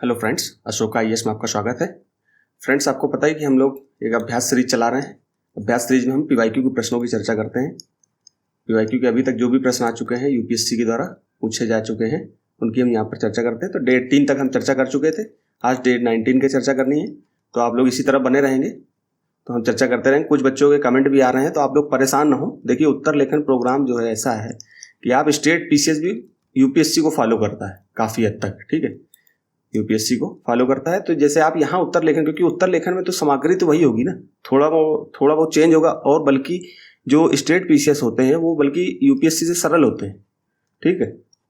Hello friends, Ashoka IAS में आपका स्वागत है। फ्रेंड्स, आपको पता है कि हम लोग एक अभ्यास सीरीज चला रहे हैं। अभ्यास सीरीज में हम पीवाईक्यू के प्रश्नों की चर्चा करते हैं। पीवाईक्यू के अभी तक जो भी प्रश्न आ चुके हैं यूपीएससी के द्वारा पूछे जा चुके हैं उनकी हम यहाँ पर चर्चा करते हैं। तो डे 3 तक हम चर्चा कर चुके थे, आज डे 19 की चर्चा करनी है। तो आप लोग इसी तरह बने रहेंगे तो हम चर्चा करते रहेंगे। कुछ बच्चों के कमेंट भी आ रहे हैं तो आप लोग परेशान ना हो। देखिए, उत्तर लेखन प्रोग्राम जो है ऐसा है कि आप स्टेट पीसीएस भी यूपीएससी को फॉलो करता है काफ़ी हद तक, ठीक है, यूपीएससी को फॉलो करता है। तो जैसे आप यहाँ उत्तर लेखन, क्योंकि उत्तर लेखन में तो सामग्री तो वही होगी ना, थोड़ा बहुत चेंज होगा। और बल्कि जो स्टेट पीसीएस होते हैं वो बल्कि यूपीएससी से सरल होते हैं, ठीक है।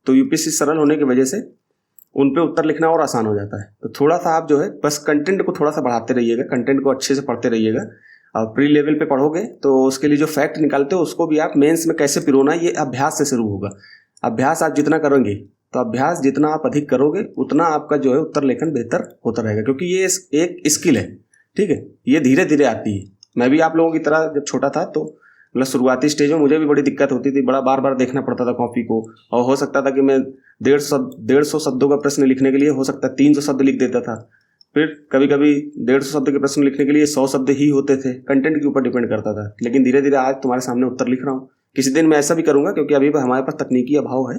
तो यूपीएससी सरल होने की वजह से उन पे उत्तर लिखना और आसान हो जाता है। तो थोड़ा सा आप जो है बस कंटेंट को थोड़ा सा बढ़ाते रहिएगा, कंटेंट को अच्छे से पढ़ते रहिएगा। और प्री लेवल पे पढ़ोगे तो उसके लिए जो फैक्ट निकालते हो उसको भी आप मेंस में कैसे पिरोना है, ये अभ्यास से शुरू होगा। अभ्यास आप जितना करोगे तो अभ्यास जितना आप अधिक करोगे उतना आपका जो है उत्तर लेखन बेहतर होता रहेगा, क्योंकि ये एक स्किल है, ठीक है। ये धीरे धीरे आती है। मैं भी आप लोगों की तरह जब छोटा था तो मतलब शुरुआती स्टेज में मुझे भी बड़ी दिक्कत होती थी, बड़ा बार बार देखना पड़ता था कॉपी को। और हो सकता था कि मैं 150 शब्दों का प्रश्न लिखने के लिए हो सकता है 300 शब्द लिख देता था। फिर कभी कभी 150 शब्द के प्रश्न लिखने के लिए 100 शब्द ही होते थे। कंटेंट के ऊपर डिपेंड करता था। लेकिन धीरे धीरे आज तुम्हारे सामने उत्तर लिख रहा हूँ। किसी दिन मैं ऐसा भी करूँगा, क्योंकि अभी हमारे पास तकनीकी अभाव है,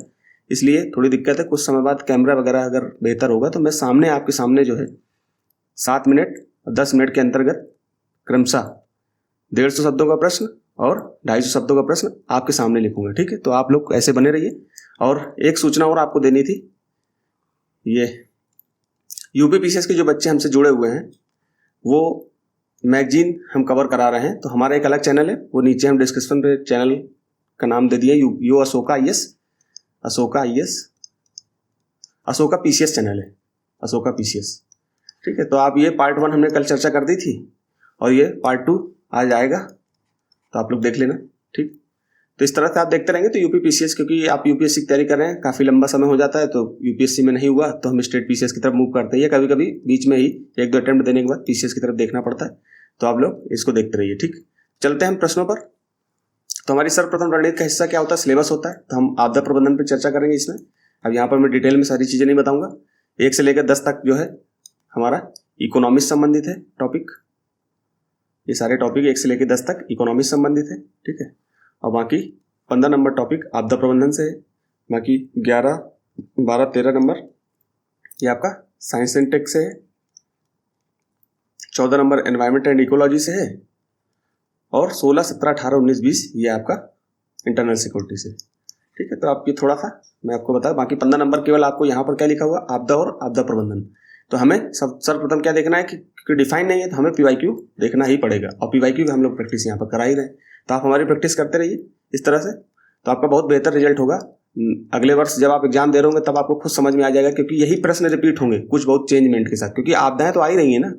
इसलिए थोड़ी दिक्कत है। कुछ समय बाद कैमरा वगैरह अगर बेहतर होगा तो मैं सामने आपके सामने जो है 7 मिनट और 10 मिनट के अंतर्गत क्रमशः 150 शब्दों का प्रश्न और 250 शब्दों का प्रश्न आपके सामने लिखूंगा, ठीक है। तो आप लोग ऐसे बने रहिए। और एक सूचना और आपको देनी थी, ये यूपी पीसीएस के जो बच्चे हमसे जुड़े हुए हैं वो मैगजीन हम कवर करा रहे हैं। तो हमारा एक अलग चैनल है, वो नीचे हम डिस्क्रिप्शन पे चैनल का नाम दे दिए, यो Ashoka IAS, Ashoka IAS, Ashoka PCS channel है, अशोका पीसीएस, ठीक है। तो आप ये पार्ट 1 हमने कल चर्चा कर दी थी और ये पार्ट 2 आज आएगा, तो आप लोग देख लेना, ठीक। तो इस तरह से आप देखते रहेंगे तो यूपी पीसीएस, क्योंकि आप यूपीएससी की तैयारी कर रहे हैं, काफ़ी लंबा समय हो जाता है, तो यूपीएससी में नहीं हुआ तो हम स्टेट पीसीएस की तरफ मूव करते हैं। कभी कभी बीच में ही 1-2 अटेम्प्ट देने के बाद पीसीएस की तरफ देखना पड़ता है। तो आप लोग इसको देखते रहिए, ठीक। चलते हैं हम प्रश्नों पर। तो हमारी सर्वप्रथम रणनीति का हिस्सा क्या होता है? सिलेबस होता है। तो हम आपदा प्रबंधन पर चर्चा करेंगे इसमें। अब यहाँ पर मैं डिटेल में सारी चीज़ें नहीं बताऊंगा। 1 से लेकर 10 तक जो है हमारा इकोनॉमिक्स संबंधित है टॉपिक। ये सारे टॉपिक 1 से लेकर 10 तक इकोनॉमिक्स संबंधित है, ठीक है। और बाकी 15 नंबर टॉपिक आपदा प्रबंधन से है। बाकी 11, 12, 13 नंबर ये आपका साइंस एंड टेक से है। 14 नंबर एनवायरमेंट एंड इकोलॉजी से है। और 16, 17, 18, 19, 20 ये आपका इंटरनल सिक्योरिटी से, ठीक है। तो आप ये थोड़ा सा मैं आपको बता, बाकी 15 नंबर केवल आपको यहाँ पर क्या लिखा हुआ, आपदा और आपदा प्रबंधन। तो हमें सर्वप्रथम क्या देखना है कि डिफाइन नहीं है तो हमें पीवाईक्यू देखना ही पड़ेगा। और पीवाईक्यू हम लोग प्रैक्टिस यहाँ पर करा ही रहे। तो आप हमारी प्रैक्टिस करते रहिए इस तरह से, तो आपका बहुत बेहतर रिजल्ट होगा। अगले वर्ष जब आप एग्जाम दे रहे होंगे तब आपको खुद समझ में आ जाएगा, क्योंकि यही प्रश्न रिपीट होंगे कुछ बहुत चेंजमेंट के साथ, क्योंकि आपदाएं तो आ ही रही है ना।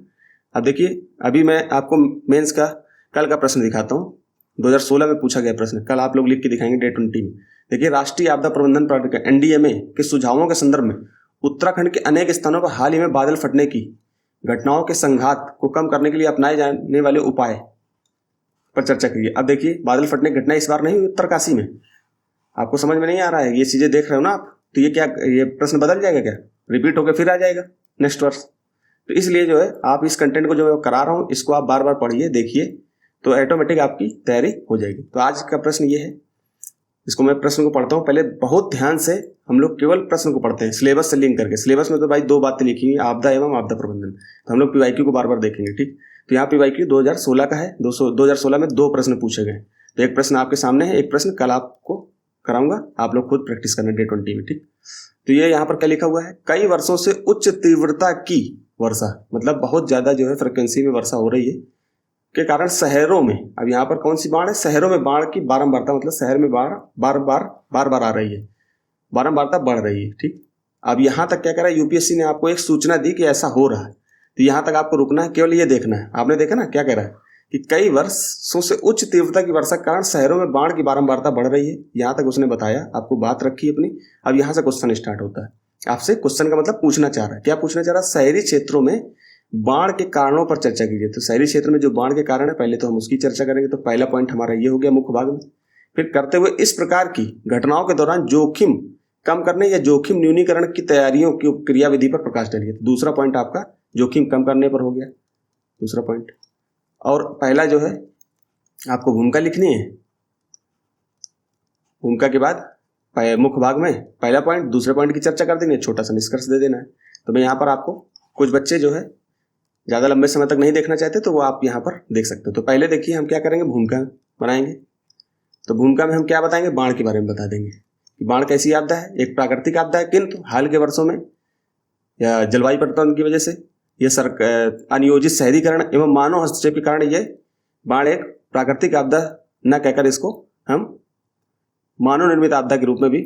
अब देखिए, अभी मैं आपको मेंस का कल का प्रश्न दिखाता हूँ। 2016 में पूछा गया प्रश्न, कल आप लोग लिख के दिखाएंगे डे 20 में। देखिए, राष्ट्रीय आपदा प्रबंधन प्राधिकरण एनडीएमए के सुझावों के संदर्भ में उत्तराखंड के अनेक स्थानों पर हाल ही में बादल फटने की घटनाओं के संघात को कम करने के लिए अपनाए जाने वाले उपाय पर चर्चा कीजिए। अब देखिए, बादल फटने की घटना इस बार नहीं हुई उत्तरकाशी में। आपको समझ में नहीं आ रहा है, ये चीजें देख रहे हो ना आप, तो ये क्या, ये प्रश्न बदल जाएगा क्या, रिपीट होकर फिर आ जाएगा नेक्स्ट वर्ष। तो इसलिए जो है आप इस कंटेंट को जो मैं करा रहा हूँ इसको आप बार बार पढ़िए, देखिए, तो ऑटोमेटिक आपकी तैयारी हो जाएगी। तो आज का प्रश्न ये है, इसको मैं प्रश्न को पढ़ता हूँ। पहले बहुत ध्यान से हम लोग केवल प्रश्न को पढ़ते हैं सिलेबस से लिंक करके। सिलेबस में तो भाई 2 बातें लिखी हैं, आपदा एवं आपदा प्रबंधन। तो हम लोग पीवाईक्यू को बार बार देखेंगे, ठीक। तो यहाँ पीवाईक्यू 2016 का है। 2016 में 2 प्रश्न पूछे गए। तो एक प्रश्न आपके सामने है, एक प्रश्न कल आपको कराऊंगा, आप लोग खुद प्रैक्टिस करना डे 20 में, ठीक। तो ये यहाँ पर क्या लिखा हुआ है, कई वर्षों से उच्च तीव्रता की वर्षा, मतलब बहुत ज्यादा जो है फ्रिक्वेंसी में वर्षा हो रही है के कारण शहरों में, अब यहाँ पर कौन सी बाढ़ है, शहरों में बाढ़ की बारंबारता, मतलब शहर में बाढ़ बार बार आ रही है, बारंबारता बढ़ रही है, ठीक। अब यहाँ तक क्या कह रहा है, यूपीएससी ने आपको एक सूचना दी कि ऐसा हो रहा है। तो यहाँ तक आपको रुकना है, केवल ये देखना है। आपने देखा ना क्या कह रहा है कि कई वर्षों से उच्च तीव्रता की वर्षा के कारण शहरों में बाढ़ की बारंबारता बढ़ रही है। यहाँ तक उसने बताया, आपको बात रखी अपनी। अब यहाँ से क्वेश्चन स्टार्ट होता है। आपसे क्वेश्चन का मतलब पूछना चाह रहा है, क्या पूछना चाह रहा है, शहरी क्षेत्रों में बाढ़ के कारणों पर चर्चा कीजिए। तो शहरी क्षेत्र में जो बाढ़ के कारण है पहले तो हम उसकी चर्चा करेंगे। तो पहला पॉइंट हमारा ये हो गया मुख्य भाग में। फिर करते हुए इस प्रकार की घटनाओं के दौरान जोखिम कम करने या जोखिम न्यूनीकरण की तैयारियों की क्रियाविधि पर प्रकाश डालिए। तो दूसरा पॉइंट आपका जोखिम कम करने पर हो गया, दूसरा पॉइंट। और पहला जो है आपको भूमिका लिखनी है, भूमिका के बाद मुख्य भाग में पहला पॉइंट, दूसरे पॉइंट की चर्चा कर देंगे, छोटा सा निष्कर्ष दे देना है। तो मैं यहाँ पर आपको, कुछ बच्चे जो है ज़्यादा लंबे समय तक नहीं देखना चाहते तो वो आप यहाँ पर देख सकते हो। तो पहले देखिए हम क्या करेंगे, भूमिका बनाएंगे। तो भूमिका में हम क्या बताएंगे, बाढ़ के बारे में बता देंगे कि बाढ़ कैसी आपदा है, एक प्राकृतिक आपदा है, किंतु हाल के वर्षों में या जलवायु परिवर्तन की वजह से यह अनियोजित शहरीकरण एवं मानव हस्तक्षेप के कारण यह बाढ़ एक प्राकृतिक आपदा न कहकर इसको हम मानव निर्मित आपदा के रूप में भी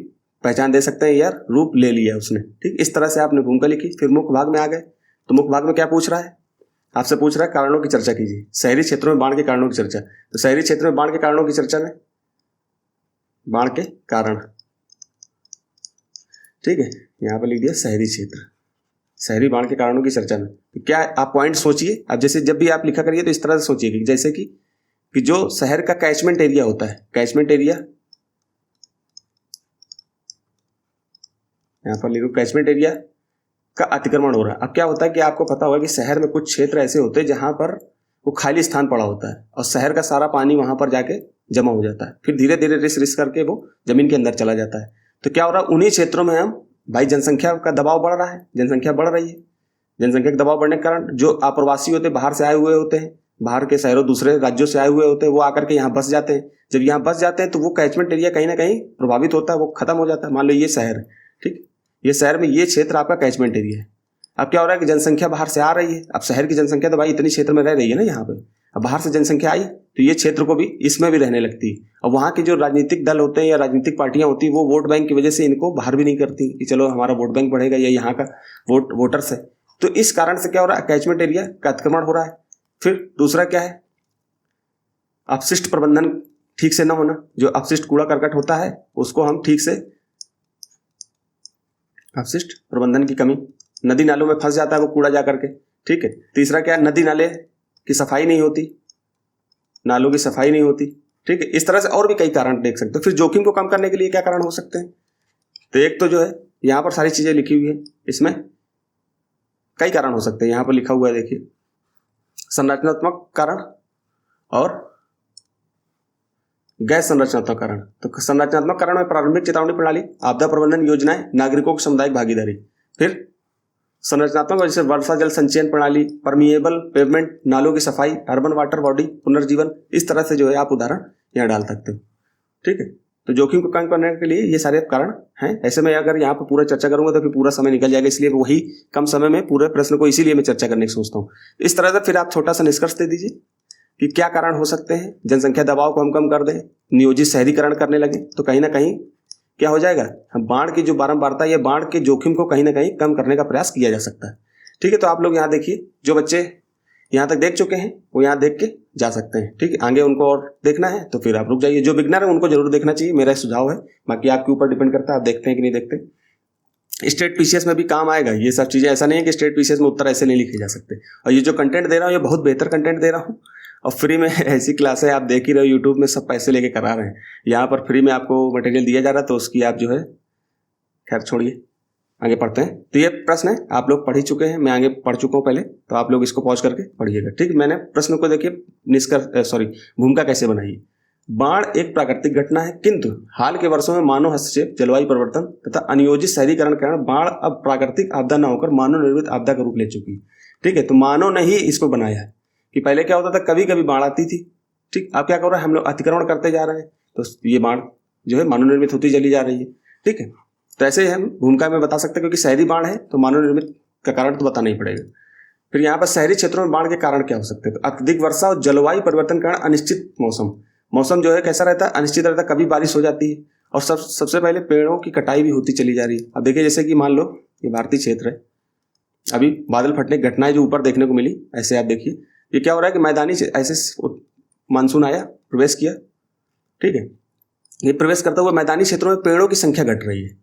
पहचान दे सकते हैं, यार रूप ले लिया उसने। ठीक, इस तरह से आपने भूमिका लिखी। फिर मुख्य भाग में आ गए। तो मुख्य भाग में क्या पूछ रहा है, आपसे पूछ रहा है कारणों की चर्चा कीजिए, शहरी क्षेत्रों में बाढ़ के कारणों की चर्चा। तो शहरी क्षेत्र में बाढ़ के कारणों की चर्चा में बाढ़ के कारण, ठीक है, यहाँ पर लिख दिया शहरी क्षेत्र, शहरी बाढ़ के कारणों की चर्चा में। तो क्या आप पॉइंट सोचिए, अब जैसे जब भी आप लिखा करिए तो इस तरह से सोचिए कि जैसे कि जो शहर का कैचमेंट एरिया होता है, कैचमेंट एरिया, यहाँ पर लिखो कैचमेंट एरिया का अतिक्रमण हो रहा है। अब क्या होता है कि आपको पता होगा कि शहर में कुछ क्षेत्र ऐसे होते हैं जहां पर वो खाली स्थान पड़ा होता है और शहर का सारा पानी वहां पर जाके जमा हो जाता है, फिर धीरे धीरे रिस करके वो जमीन के अंदर चला जाता है। तो क्या हो रहा है, उन्हीं क्षेत्रों में हम भाई जनसंख्या का दबाव बढ़ रहा है, जनसंख्या बढ़ रही है। जनसंख्या का दबाव बढ़ने के कारण जो अप्रवासी होते हैं, बाहर से आए हुए होते हैं, बाहर के शहरों दूसरे राज्यों से आए हुए होते हैं, वो आकर के यहाँ बस जाते हैं। जब यहाँ बस जाते हैं तो वो कैचमेंट एरिया कहीं ना कहीं प्रभावित होता है, वो खत्म हो जाता है। मान लो ये शहर है, ठीक, ये शहर में ये क्षेत्र आपका कैचमेंट एरिया है। अब क्या हो रहा है कि जनसंख्या बाहर से आ रही है। अब शहर की जनसंख्या तो भाई इतनी क्षेत्र में रह रही है ना यहाँ पे, अब बाहर से जनसंख्या आई तो ये क्षेत्र को भी इसमें भी रहने लगती है। और वहाँ के जो राजनीतिक दल होते हैं या राजनीतिक पार्टियां होती है, वो वोट बैंक की वजह से इनको बाहर भी नहीं करती कि चलो हमारा वोट बैंक बढ़ेगा या यहाँ का वोटर्स है। तो इस कारण से क्या हो रहा है, कैचमेंट एरिया का अतिक्रमण हो रहा है। फिर दूसरा क्या है, अपशिष्ट प्रबंधन ठीक से न होना। जो अपशिष्ट कूड़ा करकट होता है उसको हम ठीक से, अपशिष्ट प्रबंधन की कमी, नदी नालों में फंस जाता है वो कूड़ा जा करके, ठीक है। तीसरा क्या है, नदी नाले की सफाई नहीं होती, नालों की सफाई नहीं होती, ठीक है। इस तरह से और भी कई कारण देख सकते हो। फिर जोखिम को कम करने के लिए क्या कारण हो सकते हैं, तो एक तो जो है यहाँ पर सारी चीजें लिखी हुई है, इसमें कई कारण हो सकते हैं। यहाँ पर लिखा हुआ है देखिए, संरचनात्मक कारण और गैर संरचनात्मक कारण। तो संरचनात्मक कारण में प्रारंभिक चेतावनी प्रणाली, आपदा प्रबंधन योजनाएं, नागरिकों की सामुदायिक भागीदारी। फिर संरचनात्मक जैसे वर्षा जल संचयन प्रणाली, परमिएबल पेवमेंट, नालों की सफाई, अर्बन वाटर बॉडी पुनर्जीवन। इस तरह से जो है आप उदाहरण यहाँ डाल सकते हो, ठीक है। तो जोखिम को कम करने के लिए ये सारे कारण हैं। ऐसे में अगर यहाँ पर पूरा चर्चा करूंगा तो फिर पूरा समय निकल जाएगा, इसलिए वही कम समय में पूरे प्रश्न को इसीलिए मैं चर्चा करने की सोचता हूँ। इस तरह से फिर आप छोटा सा निष्कर्ष दे दीजिए कि क्या कारण हो सकते हैं। जनसंख्या दबाव को हम कम कर दें, नियोजित शहरीकरण करने लगे तो कहीं ना कहीं क्या हो जाएगा, हम बाढ़ की जो बारंबारता या बाढ़ के जोखिम को कहीं ना कहीं कम करने का प्रयास किया जा सकता है, ठीक है। तो आप लोग यहाँ देखिए, जो बच्चे यहाँ तक देख चुके हैं वो यहाँ देख के जा सकते हैं, ठीक है। आगे उनको और देखना है तो फिर आप रुक जाइए। जो बिगनर है उनको जरूर देखना चाहिए, मेरा सुझाव है, बाकी आपके ऊपर डिपेंड करता है आप देखते हैं कि नहीं देखते। स्टेट पीसीएस में भी काम आएगा ये सब चीज़ें, ऐसा नहीं है कि स्टेट पीसीएस में उत्तर ऐसे नहीं लिखे जा सकते। और ये जो कंटेंट दे रहा हूँ ये बहुत बेहतर कंटेंट दे रहा हूँ और फ्री में ऐसी क्लासें आप देख ही रहे हो, यूट्यूब में सब पैसे लेके करा रहे हैं। यहाँ पर फ्री में आपको मटेरियल दिया जा रहा है तो उसकी आप जो है, खैर छोड़िए, आगे पढ़ते हैं। तो ये प्रश्न है, आप लोग पढ़ ही चुके हैं, मैं आगे पढ़ चुका हूँ पहले, तो आप लोग इसको पॉज करके पढ़िएगा, ठीक। मैंने प्रश्न को देखिए, भूमिका कैसे बनाई। बाढ़ एक प्राकृतिक घटना है, किंतु हाल के वर्षों में मानव हस्तक्षेप, जलवायु परिवर्तन तथा अनियोजित शहरीकरण के कारण बाढ़ अब प्राकृतिक आपदा न होकर मानव निर्मित आपदा का रूप ले चुकी है, ठीक है। तो मानव ने ही इसको बनाया है कि पहले क्या होता था, कभी कभी बाढ़ आती थी, ठीक। अब क्या कर रहा है, हम लोग अतिक्रमण करते जा रहे हैं तो ये बाढ़ जो है मानव निर्मित होती चली जा रही है, ठीक है। तो ऐसे ही हम भूमिका में बता सकते हैं, क्योंकि शहरी बाढ़ है तो मानव निर्मित का कारण तो बताना ही पड़ेगा। फिर यहाँ पर शहरी क्षेत्रों में बाढ़ के कारण क्या हो सकते हैं, तो अत्यधिक वर्षा और जलवायु परिवर्तन के कारण अनिश्चित मौसम जो है कैसा रहता है, अनिश्चित रहता है। कभी बारिश हो जाती है और सबसे पहले पेड़ों की कटाई भी होती चली जा रही है। अब देखिए, जैसे कि मान लो ये भारतीय क्षेत्र है, अभी बादल फटने की घटनाएं जो ऊपर देखने को मिली, ऐसे आप देखिए ये क्या हो रहा है कि मैदानी ऐसे मानसून आया, प्रवेश किया, ठीक है। ये प्रवेश करते हुए मैदानी क्षेत्रों में पेड़ों की संख्या घट रही है।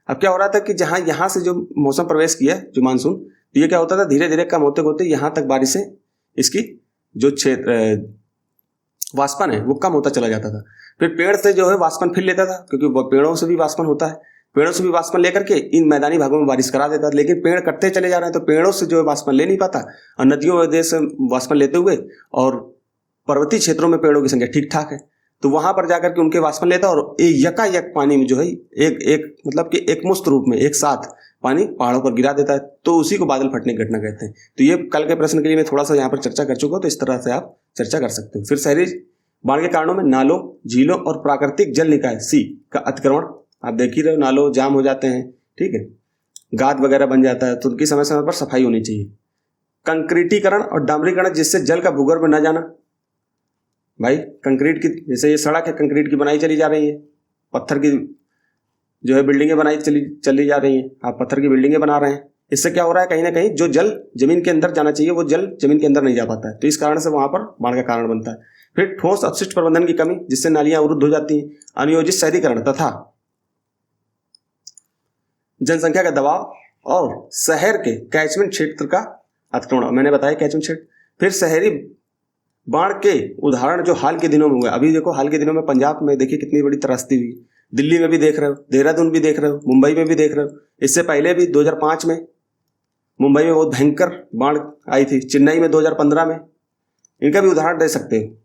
अब क्या हो रहा था कि जहाँ यहाँ से जो मौसम प्रवेश किया, जो मानसून, तो ये क्या होता था, धीरे धीरे कम होते होते यहाँ तक बारिशें, इसकी जो क्षेत्र वाष्पन है वो कम होता चला जाता था। फिर पेड़ से जो है वाष्पन फिर लेता था, क्योंकि पेड़ों से भी वाष्पन होता है। पेड़ों से भी वाष्पन लेकर के इन मैदानी भागों में बारिश करा देता है, लेकिन पेड़ कटते चले जा रहे हैं तो पेड़ों से जो है वाष्पन ले नहीं पाता, और नदियों वगैरह से वाष्पन लेते हुए, और पर्वतीय क्षेत्रों में पेड़ों की संख्या ठीक ठाक है तो वहां पर जाकर के उनके वाष्पन लेता है, और यकायक पानी में जो है एक मतलब कि एक मुश्त रूप में एक साथ पानी पहाड़ों पर गिरा देता है, तो उसी को बादल फटने की घटना कहते हैं। तो ये कल के प्रश्न के लिए मैं थोड़ा सा यहाँ पर चर्चा कर चुका हूँ, तो इस तरह से आप चर्चा कर सकते हो। फिर शहरी बाढ़ के कारणों में नालों, झीलों और प्राकृतिक जल निकाय सी का अतिक्रमण, आप देख ही रहे हो, नालों जाम हो जाते हैं, ठीक है, गाद वगैरह बन जाता है, तो उनकी समय समय पर सफाई होनी चाहिए। कंक्रीटीकरण और डामरीकरण, जिससे जल का भूगर्भ में न जाना, भाई कंक्रीट की, जैसे ये सड़क है कंक्रीट की बनाई चली जा रही है, पत्थर की जो है बिल्डिंगें बनाई चली जा रही हैं, आप पत्थर की बिल्डिंगें बना रहे हैं, इससे क्या हो रहा है, कहीं ना कहीं जो जल जमीन के अंदर जाना चाहिए वो जल जमीन के अंदर नहीं जा पाता है, तो इस कारण से वहां पर बाढ़ का कारण बनता है। फिर ठोस अपशिष्ट प्रबंधन की कमी, जिससे नालियां अवरुद्ध हो जाती हैं। अनियोजित शहरीकरण तथा जनसंख्या का दबाव और शहर के कैचमेंट क्षेत्र का अतिक्रमण, मैंने बताया कैचमेंट क्षेत्र। फिर शहरी बाढ़ के उदाहरण जो हाल के दिनों में हुए, अभी देखो हाल के दिनों में पंजाब में देखिए कितनी बड़ी त्रासदी हुई, दिल्ली में भी देख रहे हो, देहरादून भी देख रहे हो, मुंबई में भी देख रहे हो, इससे पहले भी 2005 में मुंबई में बहुत भयंकर बाढ़ आई थी, चेन्नई में 2015 में, इनका भी उदाहरण दे सकते हो,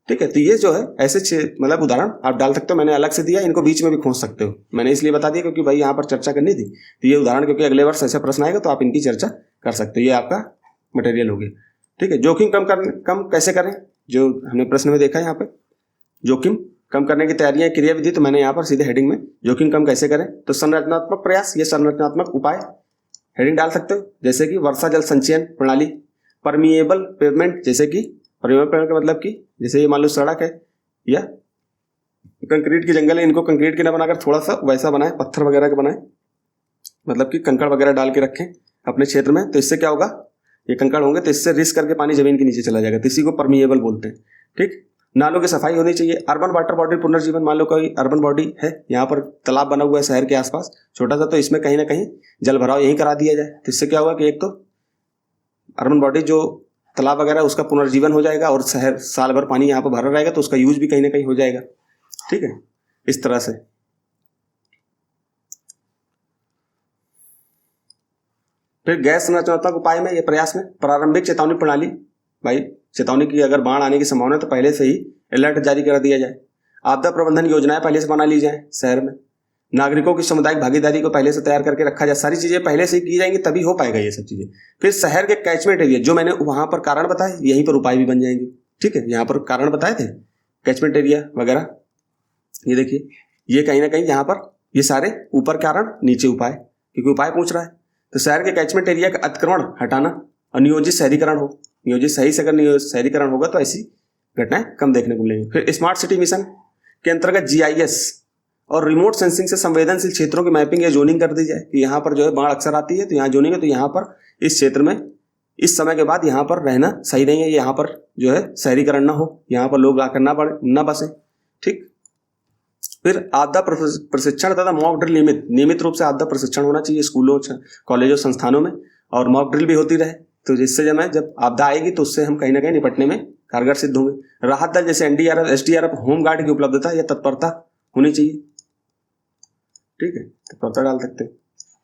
ठीक है। तो ये जो है ऐसे मतलब उदाहरण आप डाल सकते हो, मैंने अलग से दिया, इनको बीच में भी खोज सकते हो, मैंने इसलिए बता दिया क्योंकि भाई यहाँ पर चर्चा करनी थी, तो ये उदाहरण क्योंकि अगले वर्ष ऐसा प्रश्न आएगा तो आप इनकी चर्चा कर सकते हो, ये आपका मटेरियल हो गया, ठीक है। जोखिम कम कैसे करें, जो हमने प्रश्न में देखा है यहाँ पे, जोखिम कम करने की तैयारियां क्रियाविधि, तो मैंने यहाँ पर सीधे हेडिंग में जोखिम कम कैसे करें, तो संरचनात्मक प्रयास, ये संरचनात्मक उपाय हेडिंग डाल सकते हो, जैसे कि वर्षा जल संचयन प्रणाली, परमिएबल पेवमेंट, जैसे कि परमिएबल पेवमेंट का मतलब कि जैसे ये मान लो सड़क है या कंक्रीट की जंगल है, इनको कंक्रीट की ना बनाकर थोड़ा सा वैसा बनाए, पत्थर वगैरह का बनाए, मतलब कि कंकड़ वगैरह डाल के रखें अपने क्षेत्र में, तो इससे क्या होगा, ये कंकड़ होंगे तो इससे रिस करके पानी जमीन के नीचे चला जाएगा, तो इसी को परमिएबल बोलते हैं, ठीक। नालों की सफाई होनी चाहिए। अर्बन वाटर बॉडी पुनर्जीवन, मान लो कोई अर्बन बॉडी है, यहाँ पर तालाब बना हुआ है शहर के आसपास छोटा सा, तो इसमें कहीं ना कहीं जल भराव यहीं करा दिया जाए, तो इससे क्या होगा कि एक तो अर्बन बॉडी जो तालाब वगैरह उसका पुनर्जीवन हो जाएगा, और शहर साल भर पानी यहाँ पर भरा रहेगा तो उसका यूज भी कहीं ना कहीं हो जाएगा, ठीक है, इस तरह से। फिर गैर संरचनात्मक उपाय में, ये प्रयास में प्रारंभिक चेतावनी प्रणाली, भाई चेतावनी की अगर बाढ़ आने की संभावना है तो पहले से ही अलर्ट जारी कर दिया जाए। आपदा प्रबंधन योजनाएं पहले से बना ली जाए शहर में। नागरिकों की सामुदायिक भागीदारी को पहले से तैयार करके रखा जाए, सारी चीजें पहले से ही की जाएंगी तभी हो पाएगा ये सब चीजें। फिर शहर के कैचमेंट एरिया, जो मैंने वहां पर कारण बताए यहीं पर उपाय भी बन जाएंगे, ठीक है, यहाँ पर कारण बताए थे कैचमेंट एरिया वगैरह, ये देखिए ये कहीं ना कहीं यहाँ पर ये सारे ऊपर कारण नीचे उपाय, क्योंकि उपाय पूछ रहा है। तो शहर के कैचमेंट एरिया का अतिक्रमण हटाना, अनियोजित शहरीकरण हो, नियोजित सही से अगर शहरीकरण होगा तो ऐसी घटनाएं कम देखने को मिलेंगी। फिर स्मार्ट सिटी मिशन के अंतर्गत GIS और रिमोट सेंसिंग से संवेदनशील क्षेत्रों की मैपिंग या जोनिंग कर दी जाए कि यहाँ पर जो है बाढ़ अक्सर आती है तो यहाँ जोनिंग है, तो यहाँ पर इस क्षेत्र में इस समय के बाद यहाँ पर रहना सही नहीं है, यहाँ पर जो है शहरीकरण ना हो, यहाँ पर लोग आकर ना बसे, ठीक। फिर आपदा प्रशिक्षण तथा मॉक ड्रिल नियमित रूप से आपदा प्रशिक्षण होना चाहिए स्कूलों, कॉलेजों, संस्थानों में, और मॉक ड्रिल भी होती रहे, तो जिससे जब आपदा आएगी तो उससे हम कहीं ना कहीं निपटने में कारगर सिद्ध होंगे। राहत दल जैसे NDRF, SDRF, होमगार्ड की उपलब्धता या तत्परता होनी चाहिए, ठीक है, तत्परता डाल सकते हैं,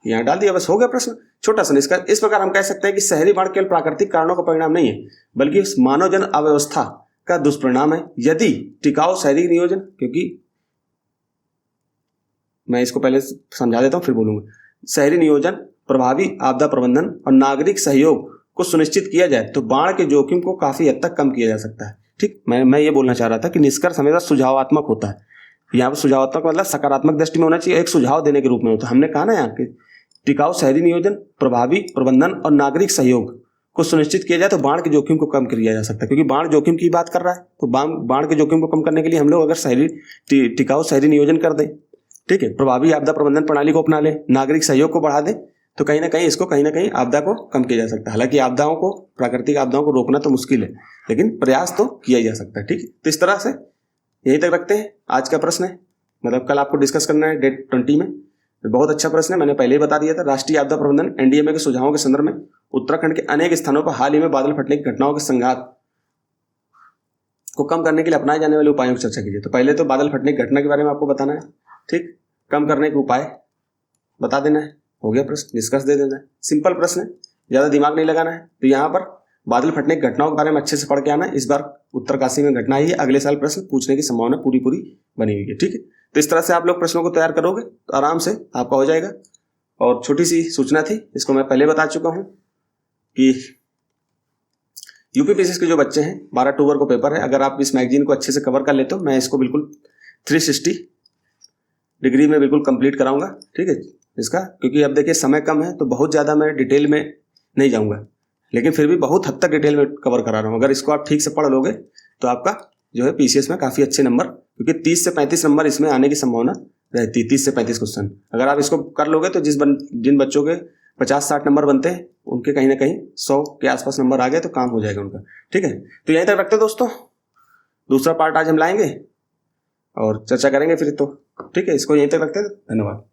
यहाँ डाल दिया, बस हो गया प्रश्न छोटा सा। इसका इस प्रकार हम कह सकते हैं कि शहरी बाढ़ केवल प्राकृतिक कारणों का परिणाम नहीं है, बल्कि मानव जन अव्यवस्था का दुष्परिणाम है। यदि टिकाऊ शहरी नियोजन, क्योंकि मैं इसको पहले समझा देता हूँ फिर बोलूंगा, शहरी नियोजन, प्रभावी आपदा प्रबंधन और नागरिक सहयोग को सुनिश्चित किया जाए तो बाढ़ के जोखिम को काफी हद तक कम किया जा सकता है, ठीक। मैं ये बोलना चाह रहा था कि निष्कर्ष हमेशा सुझावात्मक होता है, यहाँ पर सुझावात्मक मतलब सकारात्मक दृष्टि में होना चाहिए, एक सुझाव देने के रूप में होता है। हमने कहा ना यहाँ के टिकाऊ शहरी नियोजन, प्रभावी प्रबंधन और नागरिक सहयोग को सुनिश्चित किया जाए तो बाढ़ के जोखिम को कम किया जा सकता है, क्योंकि बाढ़ जोखिम की बात कर रहा है, तो बाढ़ के जोखिम को कम करने के लिए हम लोग अगर टिकाऊ शहरी नियोजन कर दें, ठीक है, प्रभावी आपदा प्रबंधन प्रणाली को अपना ले, नागरिक सहयोग को बढ़ा दे, तो कहीं ना कहीं इसको कहीं ना कहीं आपदा को कम किया जा सकता है। हालांकि आपदाओं को, प्राकृतिक आपदाओं को रोकना तो मुश्किल है, लेकिन प्रयास तो किया जा सकता है, ठीक है। तो इस तरह से यहीं तक रखते हैं। आज का प्रश्न है, मतलब कल आपको डिस्कस करना है डेट 20 में, बहुत अच्छा प्रश्न है, मैंने पहले ही बता दिया था। राष्ट्रीय आपदा प्रबंधन NDMA के सुझावों के संदर्भ में उत्तराखंड के अनेक स्थानों पर हाल ही में बादल फटने की घटनाओं के संघात को कम करने के लिए अपनाए जाने वाले उपायों की चर्चा कीजिए। तो पहले तो बादल फटने की घटना के बारे में आपको बताना है, ठीक। कम करने के उपाय बता देना है, हो गया प्रश्न, निष्कर्ष दे देना है। सिंपल प्रश्न है, ज़्यादा दिमाग नहीं लगाना है। तो यहाँ पर बादल फटने की घटनाओं के बारे में अच्छे से पढ़ के आना है। इस बार उत्तरकाशी में घटना आई है, अगले साल प्रश्न पूछने की संभावना पूरी बनी हुई है। ठीक है, तो इस तरह से आप लोग प्रश्नों को तैयार करोगे तो आराम से आपका हो जाएगा। और छोटी सी सूचना थी, इसको मैं पहले बता चुका हूँ कि यूपीपीएससी के जो बच्चे हैं 12 अक्टूबर को पेपर है। अगर आप इस मैगजीन को अच्छे से कवर कर लेते हो, मैं इसको बिल्कुल 360 डिग्री में बिल्कुल कंप्लीट कराऊंगा। ठीक है इसका, क्योंकि अब देखिए समय कम है तो बहुत ज़्यादा मैं डिटेल में नहीं जाऊंगा, लेकिन फिर भी बहुत हद तक डिटेल में कवर करा रहा हूँ। अगर इसको आप ठीक से पढ़ लोगे तो आपका जो है पीसीएस में काफ़ी अच्छे नंबर, क्योंकि 30 से 35 नंबर इसमें आने की संभावना रहती है। 30 से 35 क्वेश्चन अगर आप इसको कर लोगे तो जिन बच्चों के 50-60 नंबर बनते हैं उनके कहीं ना कहीं 100 के आसपास नंबर आ गए तो काम हो जाएगा उनका। ठीक है, तो यहीं तक रखते हैं दोस्तों, दूसरा पार्ट आज हम लाएंगे और चर्चा करेंगे फिर। तो ठीक है, इसको यहीं तक रखते हैं, धन्यवाद।